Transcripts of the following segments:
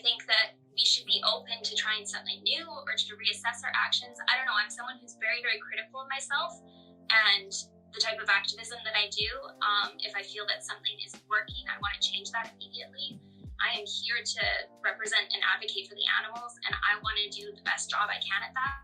think that we should be open to trying something new or to reassess our actions. I don't know. I'm someone who's very, very critical of myself and the type of activism that I do. If I feel that something isn't working, I want to change that immediately. I am here to represent and advocate for the animals, and I want to do the best job I can at that.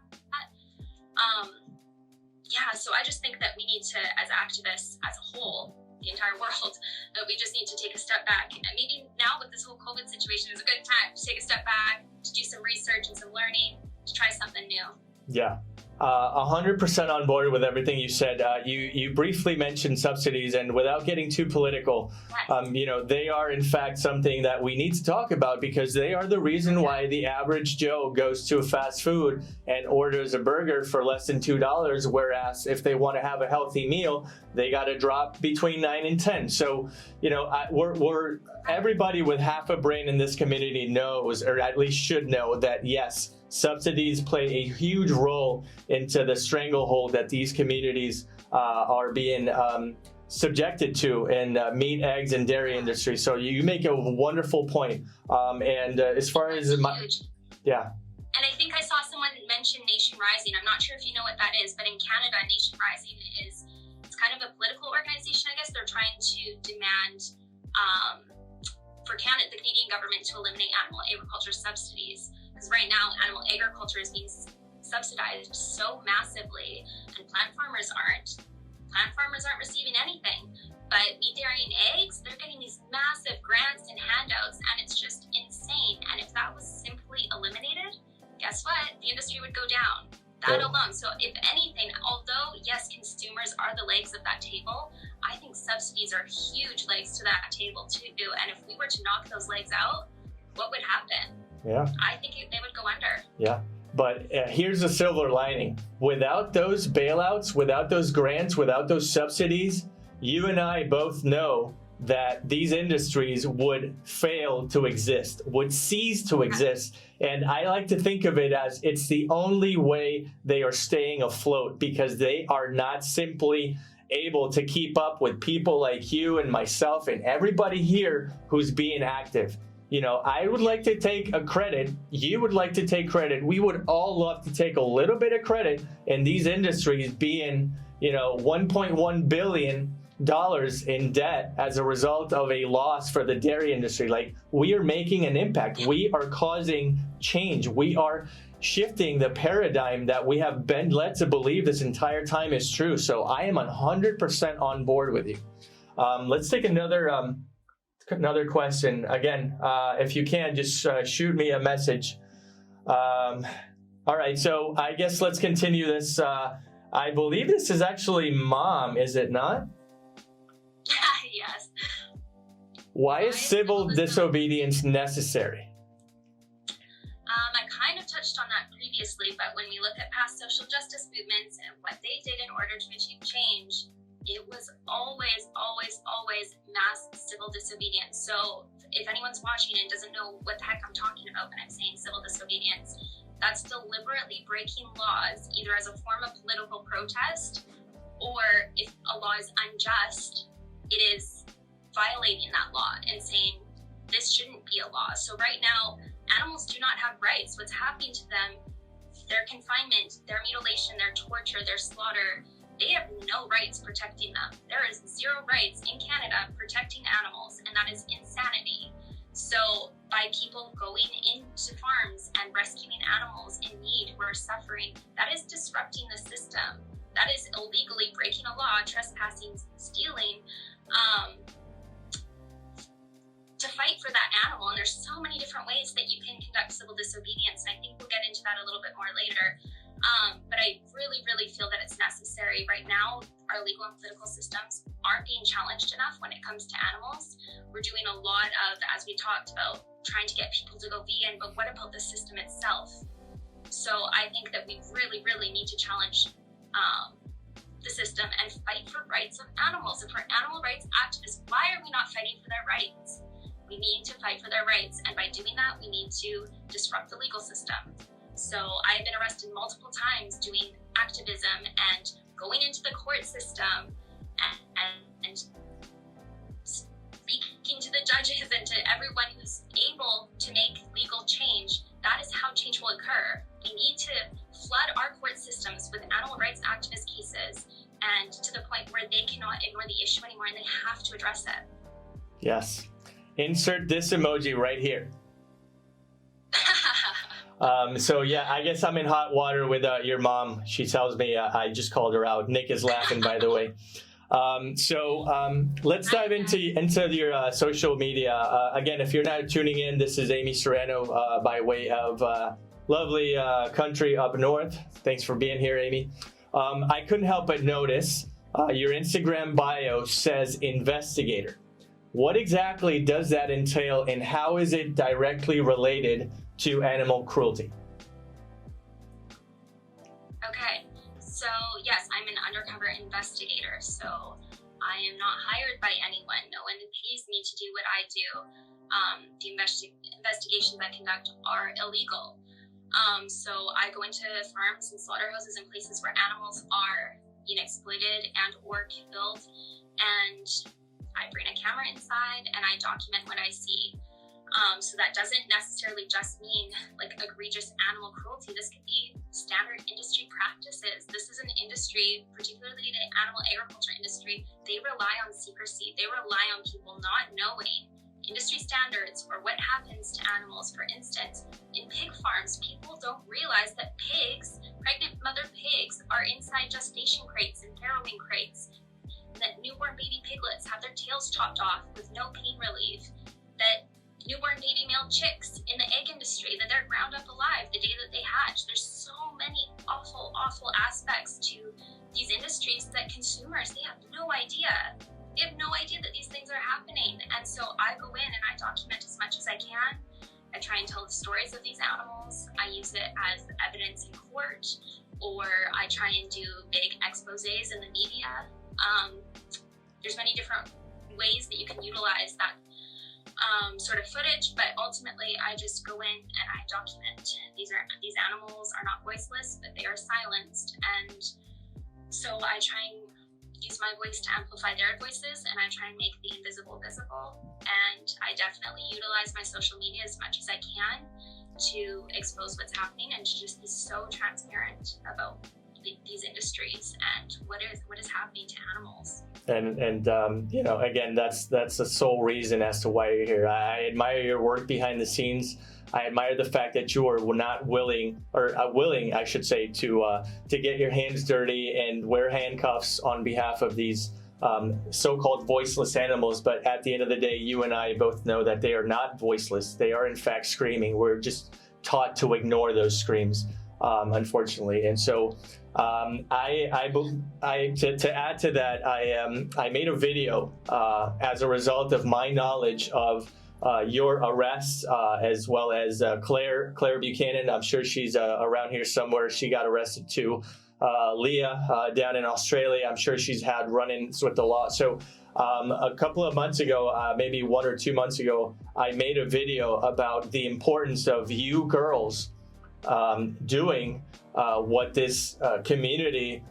So I just think that we need to, as activists as a whole, the entire world, that we just need to take a step back. And maybe now with this whole COVID situation is a good time to take a step back, to do some research and some learning, to try something new. Yeah. 100% on board with everything you said. You briefly mentioned subsidies, and without getting too political, they are in fact something that we need to talk about, because they are the reason why the average Joe goes to a fast food and orders a burger for less than $2, whereas if they want to have a healthy meal, they got to drop between 9 and 10. So, we're everybody with half a brain in this community knows, or at least should know, that yes, subsidies play a huge role into the stranglehold that these communities are being subjected to in meat, eggs, and dairy industry. So you make a wonderful point. As far as yeah. And I think I saw someone mention Nation Rising. I'm not sure if you know what that is, but in Canada, Nation Rising it's kind of a political organization, I guess. They're trying to demand for Canada, the Canadian government, to eliminate animal agriculture subsidies. Because right now, animal agriculture is being subsidized so massively, and plant farmers aren't. Plant farmers aren't receiving anything. But meat, dairy, and eggs, they're getting these massive grants and handouts, and it's just insane. And if that was simply eliminated, guess what? The industry would go down. That alone. So if anything, although, yes, consumers are the legs of that table, I think subsidies are huge legs to that table too. And if we were to knock those legs out, what would happen? Yeah. I think they would go under. Yeah. But here's the silver lining. Without those bailouts, without those grants, without those subsidies, you and I both know that these industries would fail to exist, would cease to exist. And I like to think of it as it's the only way they are staying afloat, because they are not simply able to keep up with people like you and myself and everybody here who's being active. I would like to take a credit. You would like to take credit. We would all love to take a little bit of credit in these industries being, $1.1 billion in debt as a result of a loss for the dairy industry. Like, we are making an impact. We are causing change. We are shifting the paradigm that we have been led to believe this entire time is true. So I am 100% on board with you. Let's take another question. Again, if you can, just shoot me a message. All right, so I guess let's continue this. I believe this is actually Mom, is it not? Yes. Why is civil disobedience necessary? I kind of touched on that previously, but when we look at past social justice movements and what they did in order to achieve change, it was always mass civil disobedience. So if anyone's watching and doesn't know what the heck I'm talking about when I'm saying civil disobedience, that's deliberately breaking laws, either as a form of political protest, or if a law is unjust, it is violating that law and saying this shouldn't be a law. So right now, animals do not have rights. What's happening to them, their confinement, their mutilation, their torture, their slaughter, they have no rights protecting them. There is zero rights in Canada protecting animals, and that is insanity. So by people going into farms and rescuing animals in need who are suffering, that is disrupting the system. That is illegally breaking a law, trespassing, stealing, to fight for that animal. And there's so many different ways that you can conduct civil disobedience, and I think we'll get into that a little bit more later. But I really feel that it's necessary. Right now, our legal and political systems aren't being challenged enough when it comes to animals. We're doing a lot of, as we talked about, trying to get people to go vegan, but what about the system itself? So I think that we really need to challenge the system and fight for rights of animals. If we're animal rights activists, why are we not fighting for their rights? We need to fight for their rights, and by doing that, we need to disrupt the legal system. So I've been arrested multiple times doing activism and going into the court system and speaking to the judges and to everyone who's able to make legal insert this emoji right here. So yeah, I guess I'm in hot water with your mom. She tells me I just called her out. Nick is laughing, by the way. Let's dive into your social media. Again, if you're not tuning in, this is Amy Soranno by way of lovely country up north. Thanks for being here, Amy. I couldn't help but notice your Instagram bio says investigator. What exactly does that entail, and how is it directly related to animal cruelty? Okay, so yes, I'm an undercover investigator, so I am not hired by anyone. No one pays me to do what I do. The investigations I conduct are illegal. So I go into farms and slaughterhouses and places where animals are being exploited and or killed, and I bring a camera inside and I document what I see. So that doesn't necessarily just mean like egregious animal cruelty. This could be standard industry practices. This is an industry, particularly the animal agriculture industry, they rely on secrecy. They rely on people not knowing industry standards or what happens to animals. For instance, in pig farms, people don't realize that pigs, pregnant mother pigs, are inside gestation crates and farrowing crates, that newborn baby piglets have their tails chopped off with no pain relief, that newborn baby male chicks in the egg industry, that they're ground up alive the day that they hatch. There's so many awful, awful aspects to these industries that consumers, they have no idea. They have no idea that these things are happening. And so I go in and I document as much as I can. I try and tell the stories of these animals. I use it as evidence in court, or I try and do big exposés in the media. There's many different ways that you can utilize that sort of footage, but ultimately I just go in and I document. These animals are not voiceless, but they are silenced, and so I try and use my voice to amplify their voices, and I try and make the invisible visible. And I definitely utilize my social media as much as I can to expose what's happening and to just be so transparent about these industries and what is happening to animals. And you know, again, that's the sole reason as to why you're here. I admire your work behind the scenes. I admire the fact that you are not willing, I should say, to get your hands dirty and wear handcuffs on behalf of these so-called voiceless animals. But at the end of the day, you and I both know that they are not voiceless. They are in fact screaming. We're just taught to ignore those screams, unfortunately. And so to add to that, I made a video as a result of my knowledge of your arrests, as well as Claire Buchanan. I'm sure she's around here somewhere. She got arrested too. Leah down in Australia, I'm sure she's had run-ins with the law. So a couple of months ago, maybe 1 or 2 months ago, I made a video about the importance of you girls doing what this community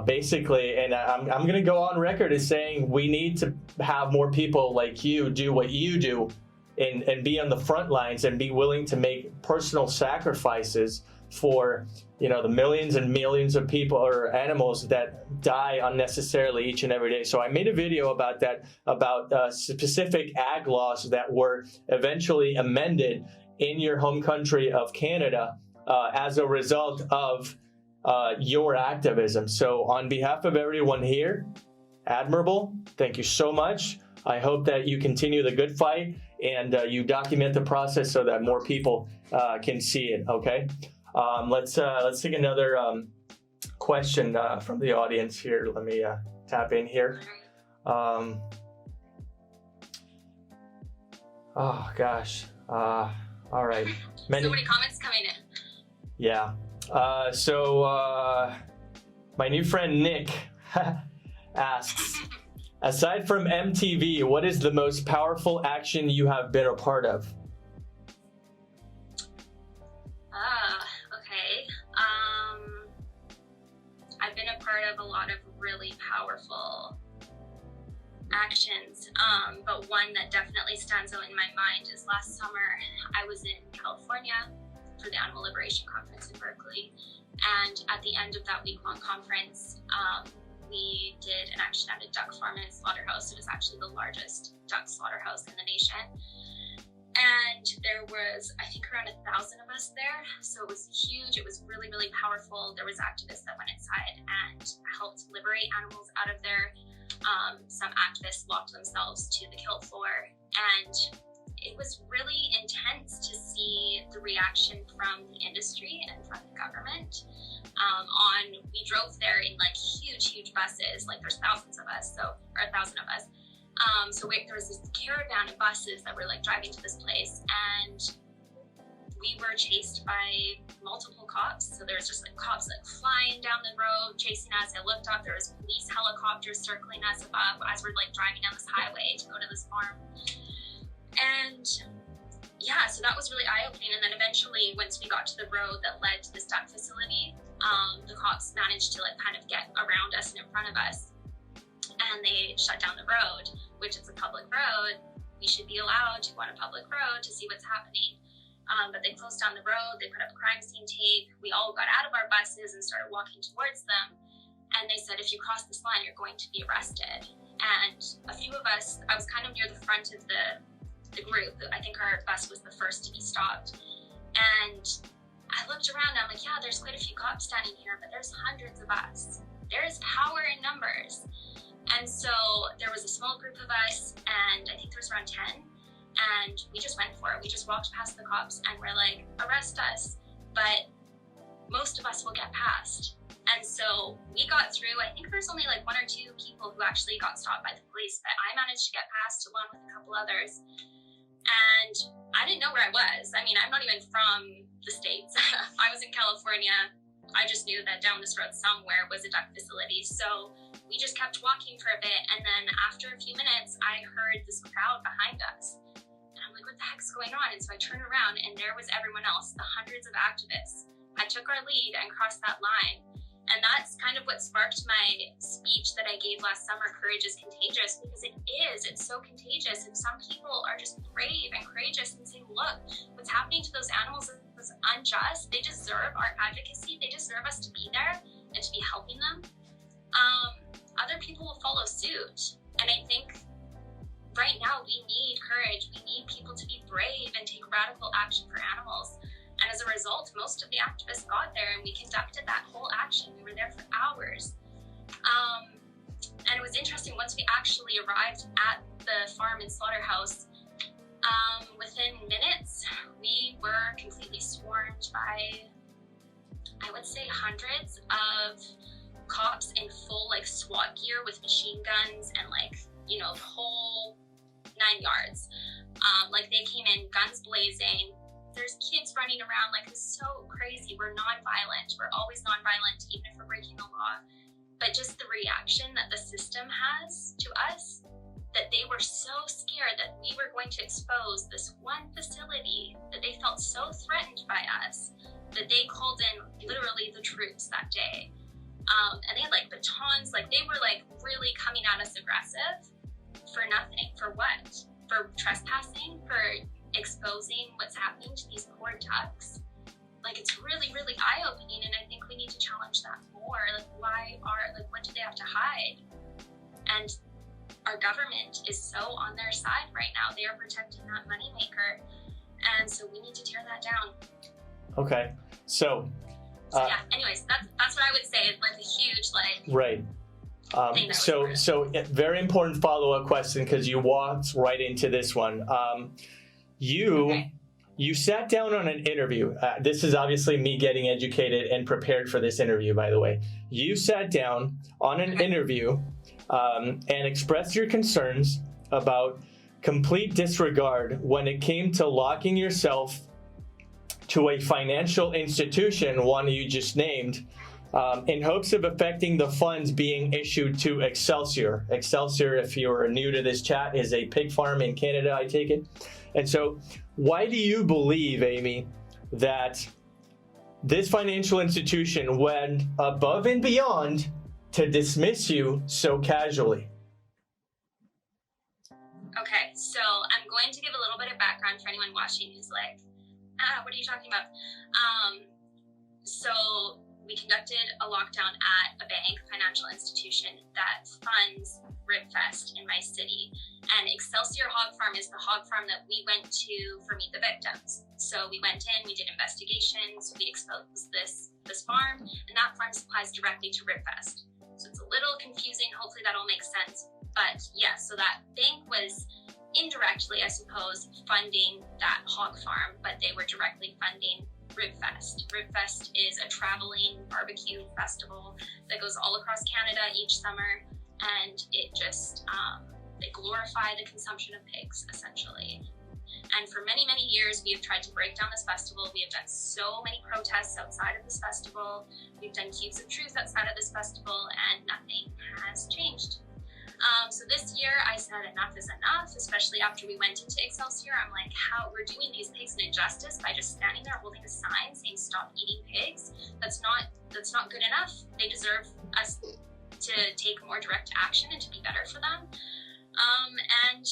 basically, and I'm going to go on record as saying we need to have more people like you do what you do and be on the front lines and be willing to make personal sacrifices for, you know, the millions and millions of people or animals that die unnecessarily each and every day. So I made a video about that, about specific ag laws that were eventually amended in your home country of Canada as a result of your activism. So on behalf of everyone here, admirable, thank you so much. I hope that you continue the good fight and you document the process so that more people can see it, okay? Let's take another question from the audience here. Let me tap in here. Oh gosh. All right. So many comments coming in. Yeah. My new friend Nick asks, aside from MTV, what is the most powerful action you have been a part of? Okay. I've been a part of a lot of really powerful actions, but one that definitely stands out in my mind is last summer I was in California for the Animal Liberation Conference in Berkeley, and at the end of that week-long conference, we did an action at a duck farm and slaughterhouse. It was actually the largest duck slaughterhouse in the nation. And there was, I think, around 1,000 of us there. So it was huge. It was really, really powerful. There was activists that went inside and helped liberate animals out of there. Some activists locked themselves to the kill floor. And it was really intense to see the reaction from the industry and from the government. We drove there in like huge buses. Like there's thousands of us, or 1,000 of us. There was this caravan of buses that were like driving to this place, and we were chased by multiple cops. So there was just like cops like flying down the road, chasing us. I looked up, there was police helicopters circling us above as we're like driving down this highway to go to this farm. And yeah, so that was really eye-opening. And then eventually, once we got to the road that led to this duck facility, the cops managed to like kind of get around us and in front of us. And they shut down the road, which is a public road. We should be allowed to go on a public road to see what's happening. But they closed down the road, they put up crime scene tape. We all got out of our buses and started walking towards them. And they said, if you cross this line, you're going to be arrested. And a few of us, I was kind of near the front of the group. I think our bus was the first to be stopped. And I looked around, I'm like, yeah, there's quite a few cops standing here, but there's hundreds of us. There is power in numbers. And so there was a small group of us, and I think there was around 10, and we just went for it. We just walked past the cops and we're like, arrest us, but most of us will get past. And so we got through. I think there's only like 1 or 2 people who actually got stopped by the police, but I managed to get past along with a couple others. And I didn't know where I was. I mean, I'm not even from the States. I was in California. I just knew that down this road somewhere was a duck facility. So we just kept walking for a bit. And then after a few minutes, I heard this crowd behind us. And I'm like, what the heck's going on? And so I turned around and there was everyone else, the hundreds of activists. I took our lead and crossed that line. And that's kind of what sparked my speech that I gave last summer, Courage is Contagious, because it is. It's so contagious. And some people are just brave and courageous and saying, look, what's happening to those animals is unjust. They deserve our advocacy. They deserve us to be there and to be helping them. Other people will follow suit. And I think right now we need courage. We need people to be brave and take radical action for animals. And as a result, most of the activists got there and we conducted that whole action. We were there for hours. And it was interesting, once we actually arrived at the farm and slaughterhouse, within minutes, we were completely swarmed by, I would say, hundreds of cops in full like SWAT gear with machine guns and like, you know, the whole 9 yards. Like they came in guns blazing. There's kids running around, like it's so crazy. We're nonviolent. We're always nonviolent, even if we're breaking the law. But just the reaction that the system has to us, that they were so scared that we were going to expose this one facility, that they felt so threatened by us, that they called in literally the troops that day. And they had like batons, like they were like really coming at us aggressive for nothing. For what? For trespassing, for exposing what's happening to these poor ducks. Like it's really, really eye-opening, and I think we need to challenge that more. Like what do they have to hide? And our government is so on their side right now. They are protecting that moneymaker, and so we need to tear that down. Okay, so yeah. Anyways, that's what I would say is like a huge like right. So very important follow-up question, because you walked right into this one. You sat down on an interview. This is obviously me getting educated and prepared for this interview, by the way. You sat down on an interview and expressed your concerns about complete disregard when it came to locking yourself to a financial institution, one you just named, in hopes of affecting the funds being issued to Excelsior. Excelsior, if you're new to this chat, is a pig farm in Canada, I take it. And so why do you believe, Amy, that this financial institution went above and beyond to dismiss you so casually? Okay, so I'm going to give a little bit of background for anyone watching who's like, what are you talking about? So we conducted a lockdown at a bank, financial institution that funds Ribfest in my city. And Excelsior Hog Farm is the hog farm that we went to for Meet the Victims. So we went in, we did investigations, we exposed this farm, and that farm supplies directly to Ribfest. So it's a little confusing. Hopefully that'll make sense. But yeah, so that bank was indirectly, I suppose, funding that hog farm, but they were directly funding Ribfest. Ribfest is a traveling barbecue festival that goes all across Canada each summer, and it just, they glorify the consumption of pigs, essentially. And for many, many years, we have tried to break down this festival. We have done so many protests outside of this festival. We've done Cubes of Truth outside of this festival, and nothing has changed. So this year I said enough is enough, especially after we went into Excelsior. I'm like, how we're doing these pigs an injustice by just standing there holding a sign saying stop eating pigs. That's not good enough. They deserve us to take more direct action and to be better for them. And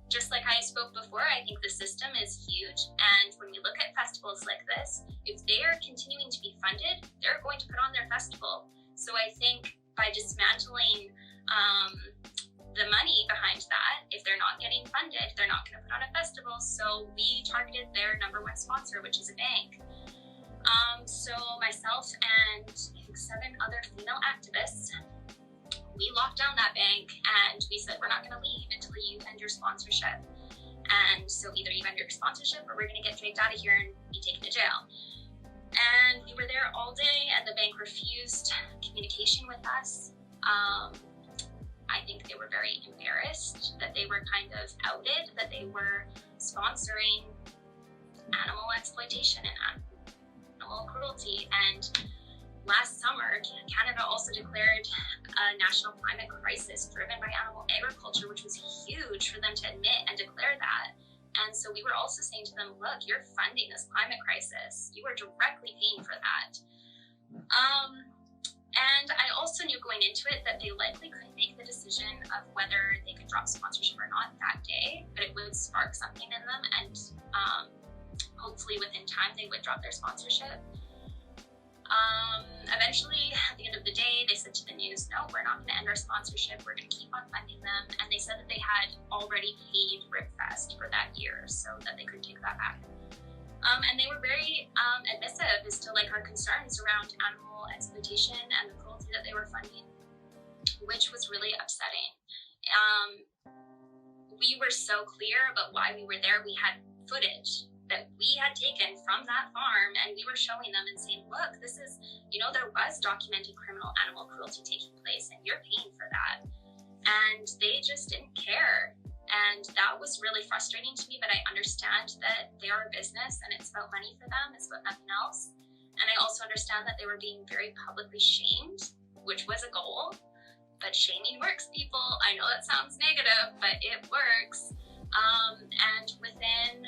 just like I spoke before, I think the system is huge. And when we look at festivals like this, if they are continuing to be funded, they're going to put on their festival. So I think by dismantling the money behind that, if they're not getting funded, they're not going to put on a festival. So we targeted their number one sponsor, which is a bank. So myself and I think 7 other female activists, we locked down that bank and we said, we're not going to leave until you end your sponsorship. And so either you end your sponsorship or we're going to get dragged out of here and be taken to jail. And we were there all day and the bank refused communication with us. I think they were very embarrassed that they were kind of outed, that they were sponsoring animal exploitation and animal cruelty. And last summer, Canada also declared a national climate crisis driven by animal agriculture, which was huge for them to admit and declare that. And so we were also saying to them, look, you're funding this climate crisis. You are directly paying for that. And I also knew going into it that they likely couldn't make the decision of whether they could drop sponsorship or not that day, but it would spark something in them, and hopefully within time they would drop their sponsorship. Eventually, at the end of the day, they said to the news, no, we're not going to end our sponsorship, we're going to keep on funding them, and they said that they had already paid Ribfest for that year so that they could take that back. And they were very admissive as to like our concerns around animal exploitation and the cruelty that they were funding, which was really upsetting. We were so clear about why we were there. We had footage that we had taken from that farm and we were showing them and saying, look, this is, there was documented criminal animal cruelty taking place and you're paying for that. And they just didn't care. And that was really frustrating to me, but I understand that they are a business and it's about money for them, it's about nothing else. And I also understand that they were being very publicly shamed, which was a goal, but shaming works, people. I know that sounds negative, but it works. And within,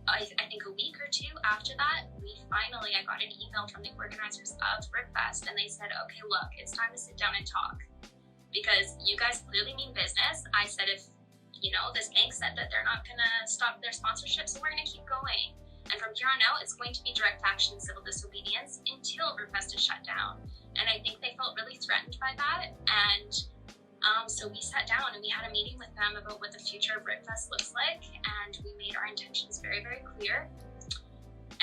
I think a week or two after that, I got an email from the organizers of Ribfest and they said, okay, look, it's time to sit down and talk because you guys clearly mean business. I said, if this bank said that they're not going to stop their sponsorship, so we're going to keep going. And from here on out, it's going to be direct action, civil disobedience until Ribfest is shut down. And I think they felt really threatened by that. And so we sat down and we had a meeting with them about what the future of Ribfest looks like. And we made our intentions very, very clear.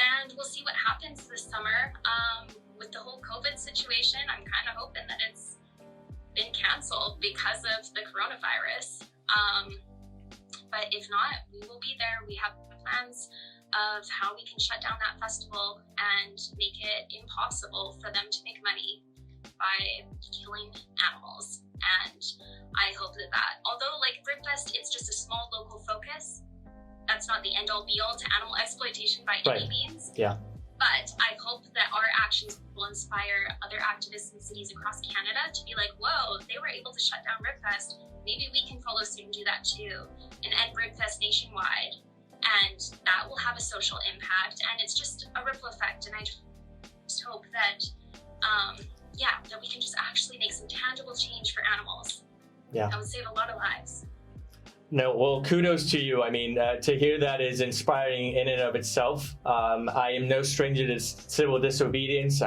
And we'll see what happens this summer. With the whole COVID situation, I'm kind of hoping that it's been canceled because of the coronavirus. But if not, we will be there. We have plans of how we can shut down that festival and make it impossible for them to make money by killing animals. And I hope that although like Ribfest, it's just a small local focus, that's not the end all be all to animal exploitation by any means. Yeah. But I hope that our actions will inspire other activists in cities across Canada to be like, whoa, they were able to shut down Ribfest. Maybe we can follow suit and do that too, and end Ribfest nationwide. And that will have a social impact, and it's just a ripple effect. And I just hope that, that we can just actually make some tangible change for animals. Yeah. That would save a lot of lives. No, well, kudos to you. I mean, to hear that is inspiring in and of itself. I am no stranger to civil disobedience.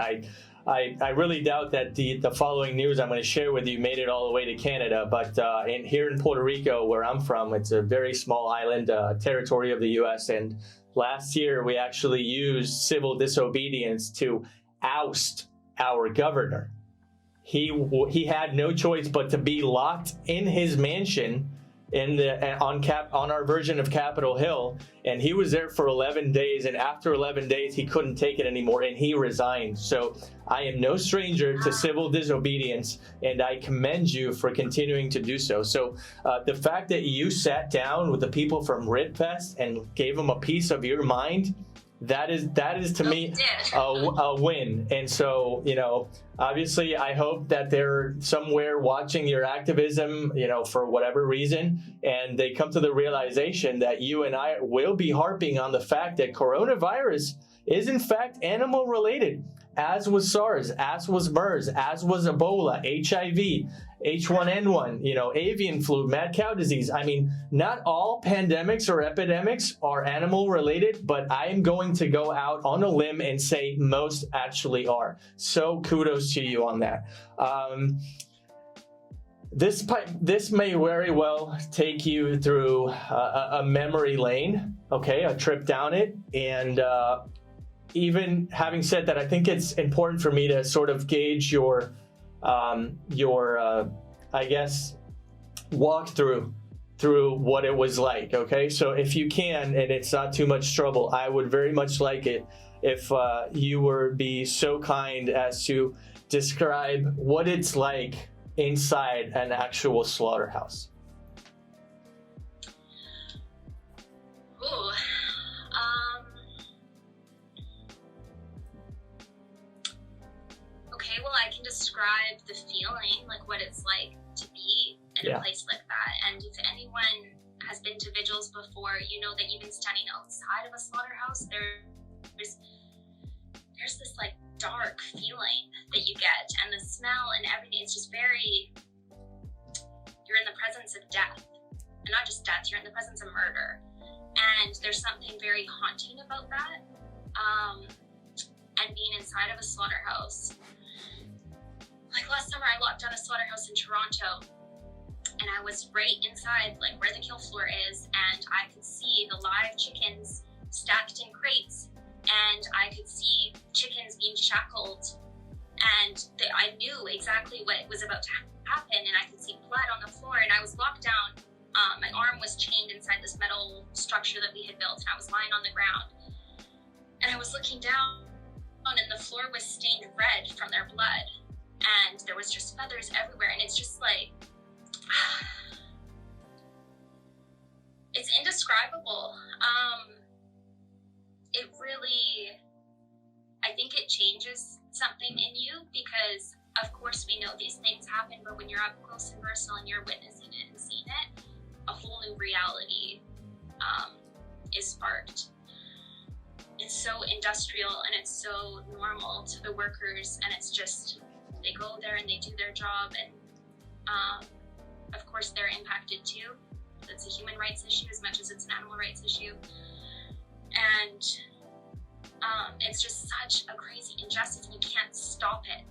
I really doubt that the following news I'm going to share with you made it all the way to Canada. But here in Puerto Rico, where I'm from, it's a very small island territory of the U.S. And last year, we actually used civil disobedience to oust our governor. He had no choice but to be locked in his mansion on our version of Capitol Hill, and he was there for 11 days, and after 11 days he couldn't take it anymore and he resigned. So I am no stranger to civil disobedience, and I commend you for continuing to do so. So the fact that you sat down with the people from RitFest and gave them a piece of your mind, that is to me a win. And so, obviously I hope that they're somewhere watching your activism, for whatever reason, and they come to the realization that you and I will be harping on the fact that coronavirus is in fact animal related, as was SARS, as was MERS, as was Ebola, HIV, H1N1, avian flu, mad cow disease. I mean, not all pandemics or epidemics are animal related, but I am going to go out on a limb and say most actually are. So kudos to you on that. This may very well take you through a memory lane, okay, a trip down it. And even having said that, I think it's important for me to sort of gauge your I guess, walk through what it was like, okay? So if you can, and it's not too much trouble, I would very much like it if you were be so kind as to describe what it's like inside an actual slaughterhouse. Ooh. Okay, well, I can describe the feeling, like what it's like to be in a place like that. And if anyone has been to vigils before, you know that even standing outside of a slaughterhouse, there's this like dark feeling that you get, and the smell and everything. It's just you're in the presence of death, and not just death, you're in the presence of murder. And there's something very haunting about that. And being inside of a slaughterhouse. Like last summer, I locked down a slaughterhouse in Toronto, and I was right inside, like where the kill floor is, and I could see the live chickens stacked in crates, and I could see chickens being shackled, and I knew exactly what was about to happen, and I could see blood on the floor, and I was locked down. My arm was chained inside this metal structure that we had built, and I was lying on the ground, and I was looking down, and the floor was stained red from their blood. And there was just feathers everywhere, and it's just like, it's indescribable. It really, I think it changes something in you, because of course we know these things happen, but when you're up close and personal and you're witnessing it and seeing it, a whole new reality is sparked. It's so industrial and it's so normal to the workers, and it's just, they go there and they do their job, and of course they're impacted too. It's a human rights issue as much as it's an animal rights issue, and it's just such a crazy injustice, and you can't stop it.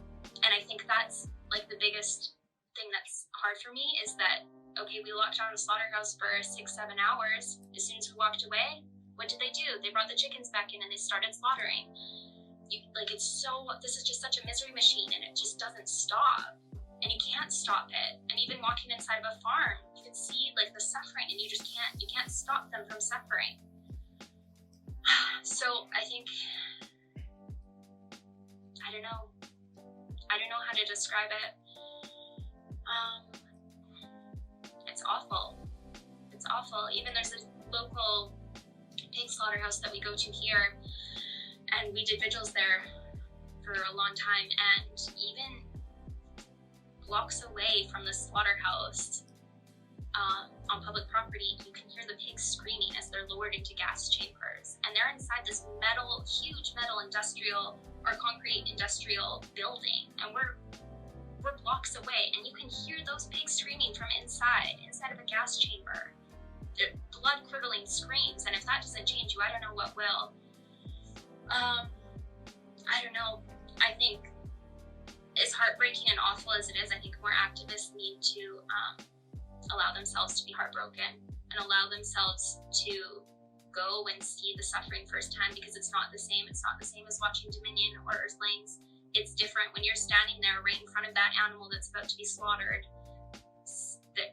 And I think that's like the biggest thing that's hard for me, is that, okay, we locked down a slaughterhouse for 6-7 hours. As soon as we walked away, what did they do? They brought the chickens back in and they started slaughtering. This is just such a misery machine, and it just doesn't stop, and you can't stop it. And even walking inside of a farm, you can see like the suffering, and you can't stop them from suffering. So I think, I don't know how to describe it. It's awful. Even there's a local pig slaughterhouse that we go to here, and we did vigils there for a long time, and even blocks away from the slaughterhouse, on public property, you can hear the pigs screaming as they're lowered into gas chambers, and they're inside this huge metal industrial or concrete industrial building, and we're blocks away, and you can hear those pigs screaming from inside of a gas chamber. They're blood-curdling screams, and if that doesn't change you, I don't know what will. I don't know. I think as heartbreaking and awful as it is, I think more activists need to allow themselves to be heartbroken and allow themselves to go and see the suffering firsthand, because it's not the same. It's not the same as watching Dominion or Earthlings. It's different when you're standing there right in front of that animal that's about to be slaughtered. That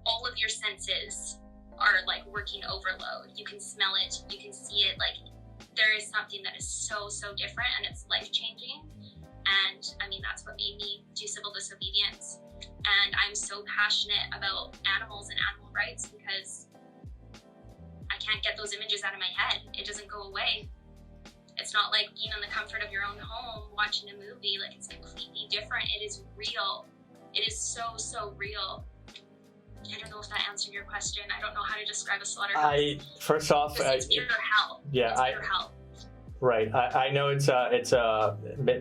all of your senses are like working overload. You can smell it, you can see it. Like, there is something that is so different, and it's life-changing. And I mean, that's what made me do civil disobedience. And I'm so passionate about animals and animal rights because I can't get those images out of my head. It doesn't go away. It's not like being in the comfort of your own home watching a movie. Like, it's completely different. It is real. It is so real. I don't know if that answered your question. I don't know how to describe a slaughterhouse. First off, it's pure hell. Yeah, it's pure hell. Right. I know it's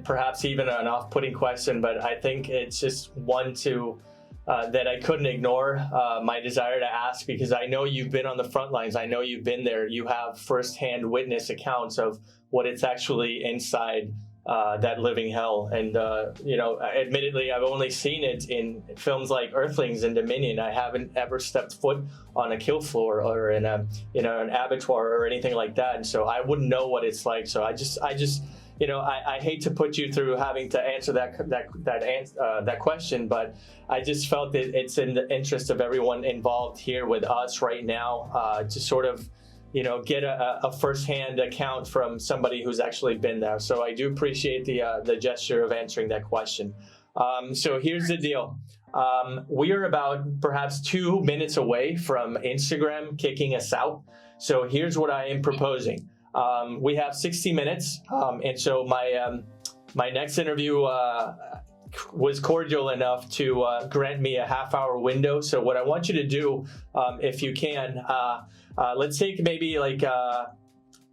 perhaps even an off-putting question, but I think it's just one that I couldn't ignore my desire to ask, because I know you've been on the front lines. I know you've been there. You have firsthand witness accounts of what it's actually inside that living hell. And, admittedly, I've only seen it in films like Earthlings and Dominion. I haven't ever stepped foot on a kill floor or in an abattoir or anything like that. And so I wouldn't know what it's like. So I hate to put you through having to answer that question, but I just felt that it's in the interest of everyone involved here with us right now to sort of, get a firsthand account from somebody who's actually been there. So I do appreciate the gesture of answering that question. So here's the deal. We are about perhaps 2 minutes away from Instagram kicking us out. So here's what I am proposing. We have 60 minutes, and so my next interview was cordial enough to grant me a half-hour window. So what I want you to do, if you can, let's take maybe like a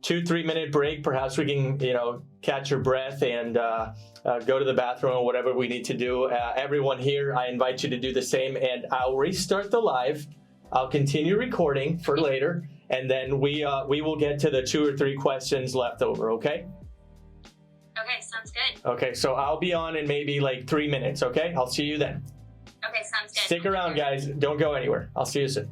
2-3 minute break. Perhaps we can, catch your breath and go to the bathroom or whatever we need to do. Everyone here, I invite you to do the same, and I'll restart the live. I'll continue recording for later, and then we will get to the 2 or 3 questions left over, okay? Okay, sounds good. Okay, so I'll be on in maybe like 3 minutes, okay? I'll see you then. Okay, sounds good. Stick around, guys. Don't go anywhere. I'll see you soon.